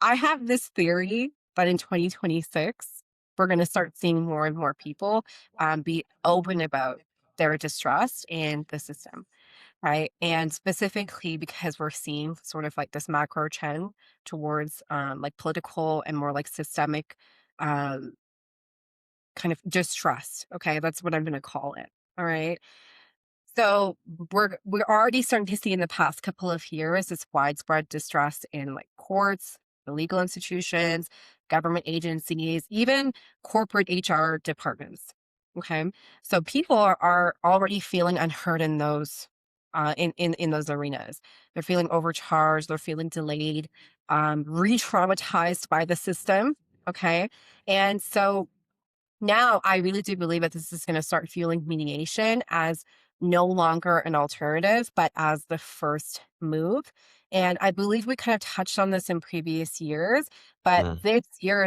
I have this theory that in 2026, we're going to start seeing more and more people be open about their distrust in the system, right? And specifically because we're seeing sort of like this macro trend towards like political and more like systemic um, kind of distrust. Okay, that's what I'm going to call it. All right. So we're already starting to see in the past couple of years this widespread distrust in like courts, the legal institutions, government agencies, even corporate HR departments. Okay, so people are already feeling unheard in those in those arenas. They're feeling overcharged. They're feeling delayed, re-traumatized by the system. Okay, and so now, I really do believe that this is going to start fueling mediation as no longer an alternative, but as the first move. And I believe we kind of touched on this in previous years, but Mm, this year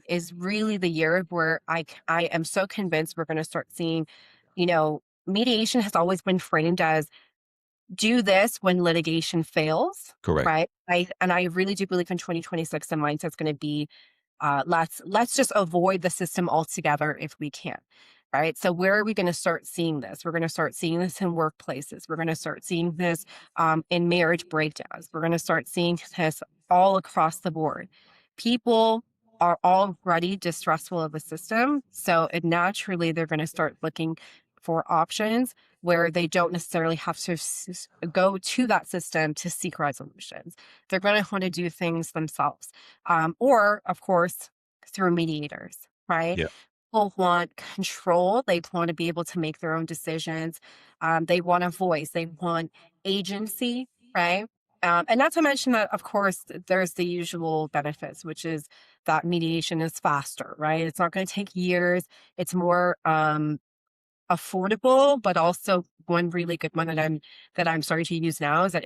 is really the year where I am so convinced we're going to start seeing, mediation has always been framed as do this when litigation fails, correct. right? I really do believe in 2026 the mindset's going to be let's just avoid the system altogether if we can. Right. So where are we going to start seeing this? We're going to start seeing this in workplaces. We're going to start seeing this in marriage breakdowns. We're going to start seeing this all across the board. People are already distrustful of the system. So it naturally they're going to start looking for options where they don't necessarily have to go to that system to seek resolutions. They're going to want to do things themselves or of course through mediators, right? Yeah. People want control. They want to be able to make their own decisions. They want a voice. They want agency, right? And not to mention that, of course, there's the usual benefits, which is that mediation is faster, right? It's not going to take years. It's more affordable, but also one really good one that I'm starting to use now is that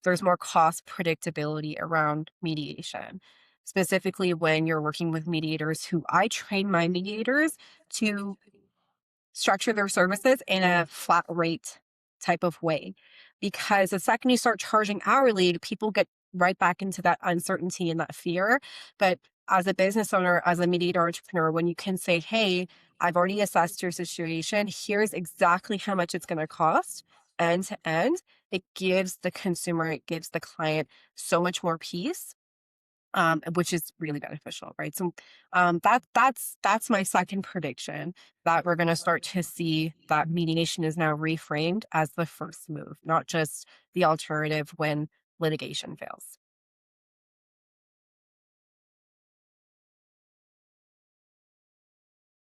there's more cost predictability around mediation. Specifically when you're working with mediators who I train my mediators to structure their services in a flat rate type of way. Because the second you start charging hourly, people get right back into that uncertainty and that fear. But as a business owner, as a mediator entrepreneur, when you can say, hey, I've already assessed your situation, here's exactly how much it's going to cost end to end, it gives the consumer, it gives the client so much more peace which is really beneficial, right? So that's my second prediction that we're going to start to see that mediation is now reframed as the first move, not just the alternative when litigation fails.